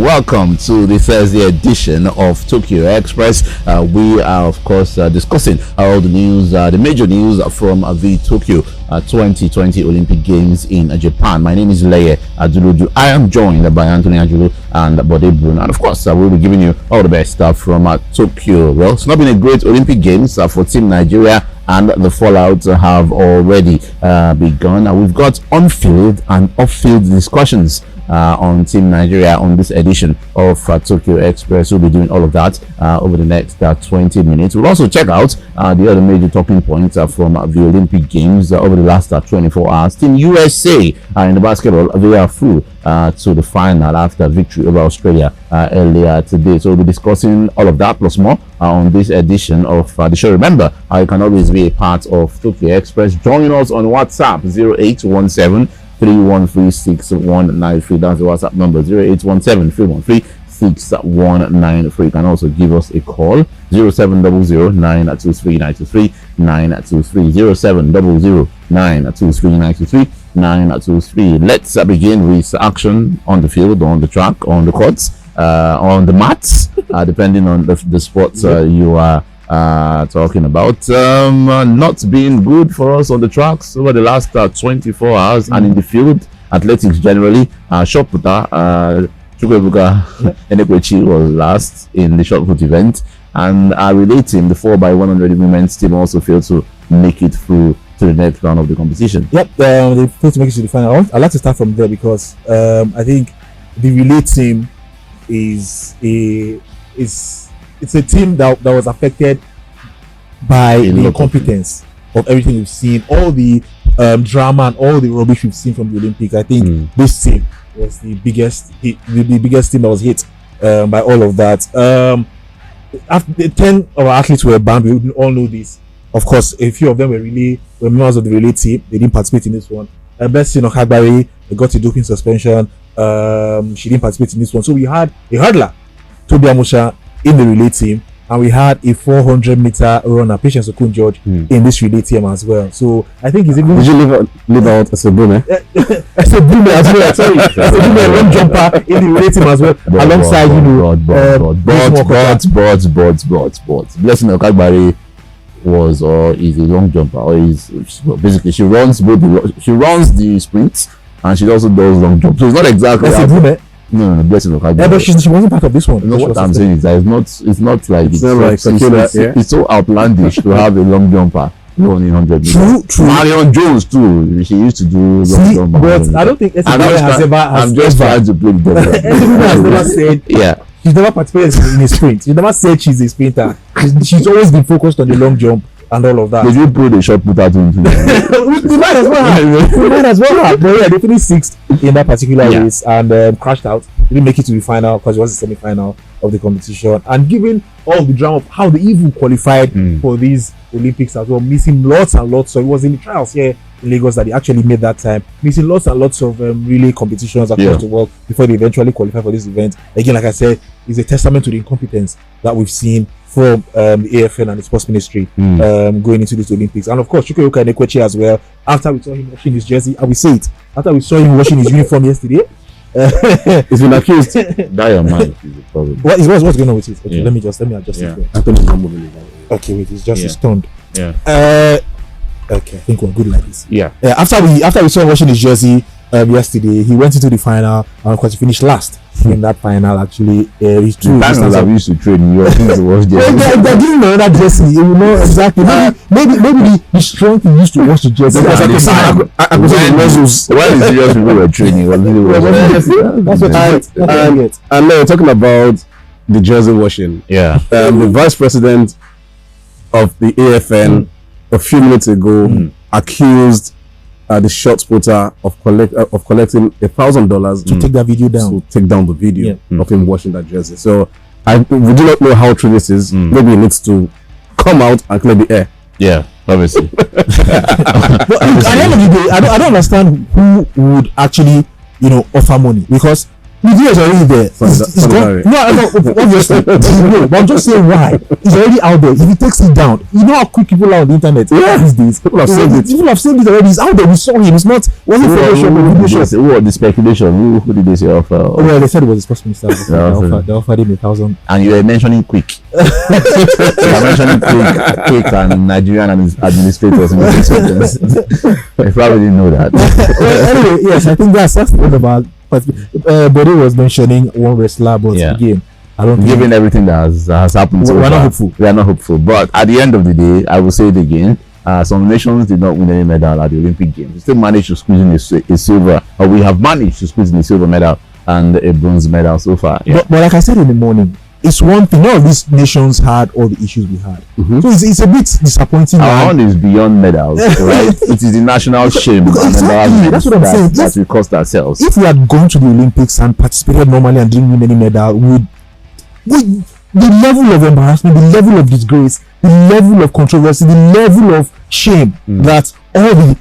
welcome to the Thursday edition of Tokyo Express. We are, of course, discussing all the news, the major news from the Tokyo 2020 Olympic Games in Japan. My name is Leye Aduluju. I am joined by Anthony Ajulu and Bode Bruno. And, of course, we'll be giving you all the best stuff from Tokyo. Well, it's not been a great Olympic Games for Team Nigeria, and the fallout have already begun. We've got on-field and off-field discussions on Team Nigeria on this edition of Tokyo Express. We'll be doing all of that over the next 20 minutes. We'll also check out the other major talking points from the Olympic Games over the last 24 hours. Team USA in the basketball, they are through to the final after victory over Australia earlier today. So we'll be discussing all of that plus more on this edition of the show. Remember, you can always be a part of Tokyo Express. Join us on WhatsApp 0817 3136193. That's the WhatsApp number 0817 313 6193. You can also give us a call 0700 923 923 923 0700 923 923 923. Let's begin with action on the field, on the track, on the courts, on the mats, depending on the sports you are talking about. Not being good for us on the tracks over the last 24 hours, and in the field, athletics generally. Shot putter, Chukwuebuka Enekwechi was last in the shot put event, and our relay team, the 4x100 women's team, also failed to make it through to the next round of the competition. Yep, they failed to make it to the final. I'd like to start from there because I think the relay team is a team that was affected by the incompetence of everything we've seen, all the drama and all the rubbish we've seen from the Olympics. I think this team was the biggest hit, the biggest team that was hit by all of that. After the 10 of our athletes were banned, we all know this. Of course, a few of them were members of the relay team. They didn't participate in this one. Bessie Okagbari got a doping suspension. She didn't participate in this one. So we had a hurdler, Tobi Amusha, in the relay team, and we had a 400-meter runner, Patience Okun George, in this relay team as well. So I think he's even. Did you leave out as a boomer? As a boomer as well. Sorry, as a boomer, run jumper in the relay team as well, alongside Blessing Okagbari was is a long jumper, or basically she runs the sprints and she also does long jumps. So it's not exactly. That's a boomer. No, Blessing Okagbari. Yeah, but she wasn't part of this one. You know what I'm saying is that it's not like it's so outlandish to have a long jumper running 100 meters. True. Marion Jones too. She used to do long jumper. But I don't think I'm just trying to play the devil. has never said. Yeah. She's never participated in a sprint. She never said she's a sprinter. She's always been focused on the long jump and all of that. Did you put a shot put out into we might as well have. But yeah, they finished 6th in that particular race and crashed out. Didn't make it to the final because it was the semi-final of the competition. And given all the drama of how they even qualified for these Olympics as well, missing lots and lots. So it was in the trials here in Lagos that they actually made that time, missing lots and lots of relay competitions across the world before they eventually qualify for this event. Again, like I said, it's a testament to the incompetence that we've seen from the AFN and the sports ministry going into this Olympics. And of course, Chukwuebuka Enekwechi as well. After we saw him washing his jersey, and we say it, after we saw him washing his uniform yesterday, he's been accused. That your mind is the problem. What's going on with it? Okay, let me adjust it. Okay, wait, it's just stunned. Yeah. Okay, I think we're good like this. Yeah. After we saw him washing his jersey yesterday, he went into the final, and of course he finished last in that final. Actually, it's true. That's what I used to train. You think to wash jersey. They're giving me that jersey. You know exactly. Maybe the strength he used to wash the jersey. When the serious people were training, that's what I get. And now talking about the jersey washing. Yeah. The vice president of the AFN a few minutes ago accused the shot putter of collecting $1,000 to take that video down. To take down the video of him washing that jersey. So we do not know how true this is. Maybe he needs to come out and clear the air. Yeah, obviously. But at the end of the day, I don't understand who would actually, offer money, because Nigeria is already there. It's gone. No, obviously. No, but I'm just saying why. It's already out there. If he takes it down, you know how quick people are on the internet these days. People have saved it. People have saved it already. It's out there. We saw him. It's not. Wasn't Who was the speculation? Who did they say offer? Oh, well, they said it was the sports minister. They offered him 1,000. And you were mentioning quick. You were mentioning quick and Nigerian administrators in the sentence. I probably didn't know that. Well, anyway, yes, I think that's the end about. But Bode was mentioning one wrestler, but again, I don't think. Given everything that has happened, we're not hopeful. We are not hopeful. But at the end of the day, I will say it again. Some nations did not win any medal at the Olympic Games. We still managed to squeeze in a silver, or we have managed to squeeze in a silver medal and a bronze medal so far. Yeah. But like I said in the morning, it's one thing. All of these nations had all the issues we had, so it's a bit disappointing. Our own is beyond medals, right? It is the national shame. Exactly. That's what I'm saying. That we cost ourselves. If we had gone to the Olympics and participated normally and didn't win any medal, the level of embarrassment, the level of disgrace, the level of controversy, the level of shame that all the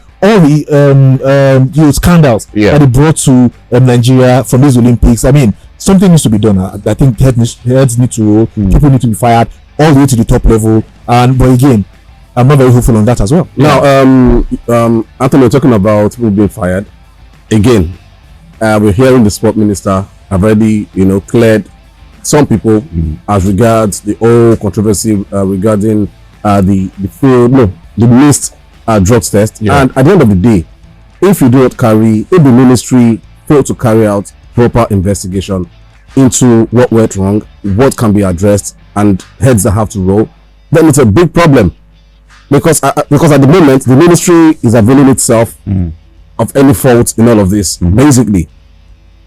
scandals that they brought to Nigeria from these Olympics. I mean, something needs to be done. I think heads need to roll. People need to be fired all the way to the top level. But again, I'm not very hopeful on that as well. Now, Anthony, we're talking about people being fired. Again, we're hearing the sport minister have already, cleared some people as regards the whole controversy regarding the missed drugs test. And at the end of the day, if the ministry fail to carry out proper investigation into what went wrong, what can be addressed, and heads that have to roll, then it's a big problem. Because at the moment, the ministry is availing itself of any fault in all of this, basically.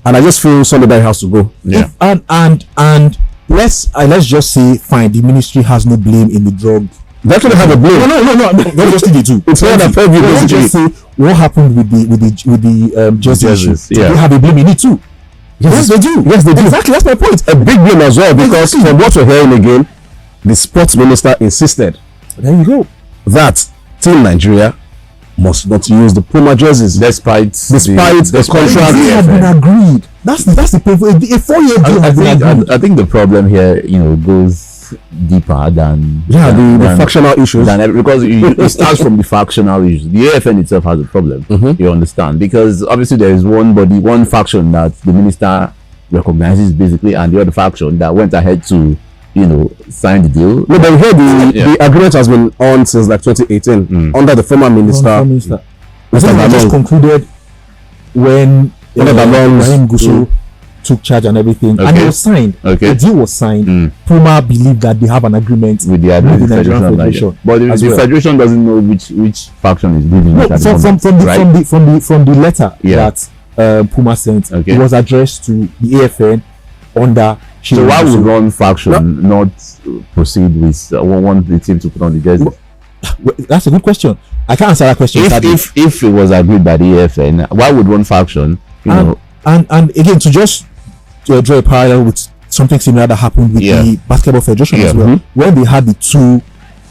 And I just feel somebody has to go. Yeah. And let's just say, fine, the ministry has no blame in the drug. They actually have a blame. No, not just they do. It's not that preview. Let's just say what happened with the justice issue. They have a blame in it too. Yes, they do. Yes, they do. Exactly, that's my point. A big blame as well, because from what we're hearing again, the sports minister insisted. There you go. That Team Nigeria must not use the Puma jerseys, despite the contract. They have been agreed. That's the paper. A 4-year deal has been agreed. I think the problem here, goes deeper than the factional issues. Because it starts from the factional issues. The AFN itself has a problem. You understand? Because obviously there is one faction that the minister recognizes basically, and the other faction that went ahead to sign the deal. No, but here the agreement has been on since like 2018 under the former minister. I think it just concluded when Ibrahim Gusso took charge and everything, and it was signed. The deal was signed. Puma believed that they have an agreement with the Nigerian Federation, but the federation doesn't know which faction is leading. No, from the letter that Puma sent, it was addressed to the AFN under. So why would one faction not proceed with want the team to put on the jersey? Well, that's a good question. I can't answer that question. If it was agreed by the AFN, why would one faction, and again, to draw a parallel with something similar that happened with the Basketball Federation as well, when they had the two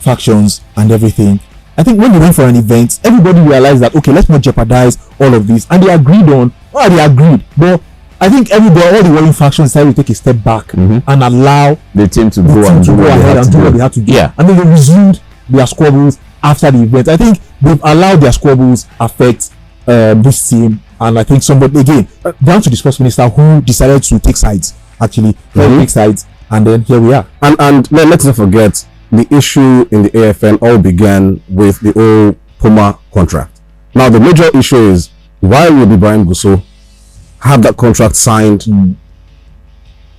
factions and everything. I think when they went for an event, everybody realized that, okay, let's not jeopardize all of this, and they agreed but I think all the warring factions decided to take a step back and allow the team to go ahead and do what they had to do. And then they resumed their squabbles after the event. I think they've allowed their squabbles affect this team, and I think somebody, again, down to the sports minister who decided to take sides, take sides, and then here we are. And let's not forget, the issue in the AFN all began with the old Puma contract. Now the major issue is, why would Ibrahim Gusso have that contract signed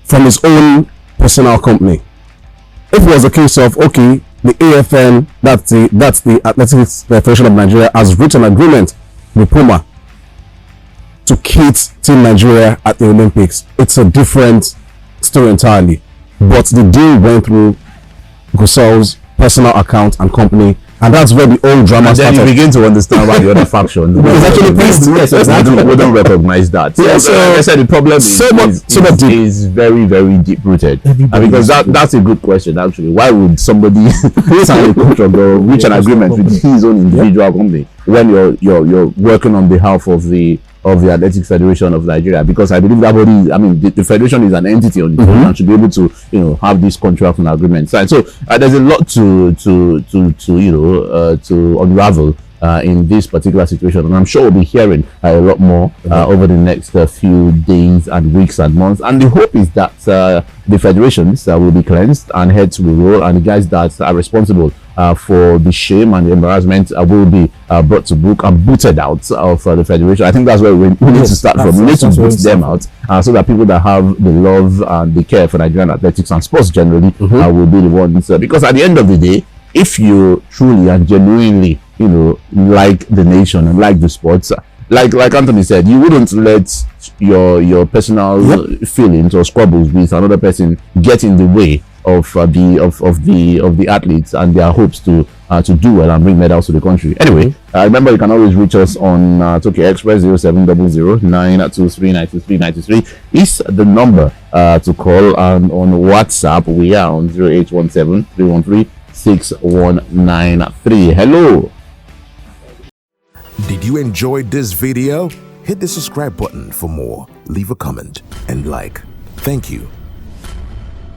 from his own personal company? If it was a case of, okay, the AFN, that's the Athletics Federation of Nigeria, has reached an agreement with Puma to kit Team Nigeria at the Olympics, it's a different story entirely. But the deal went through Gusso's personal account and company, and that's where the old drama started. Then you begin to understand why the other faction wouldn't recognize that. So I said the problem is very, very deep rooted, because that's a good question actually. Why would somebody sign a contract or reach an agreement with his own individual company when you're working on behalf of the of the Athletics Federation of Nigeria, because I believe that body, I mean, the federation is an entity on its own and should be able to, have this contract and agreement signed. So there's a lot to unravel in this particular situation, and I'm sure we'll be hearing a lot more over the next few days and weeks and months. And the hope is that the federations will be cleansed and heads will roll, and the guys that are responsible for the shame and the embarrassment will be brought to book and booted out of the federation. I think that's where we need to start from. We need to boot them out so that people that have the love and the care for Nigerian athletics and sports generally will be the ones. Because at the end of the day, if you truly and genuinely like the nation and like the sports, like Anthony said, you wouldn't let your personal feelings or squabbles with another person get in the way of the athletes and their hopes to do well and bring medals to the country. Anyway, remember you can always reach us on Tokyo Express. 0700 923 93 93 is the number to call, and on WhatsApp we are on 0817 313 6193. Hello. Did you enjoy this video? Hit the subscribe button for more, leave a comment and like. Thank you.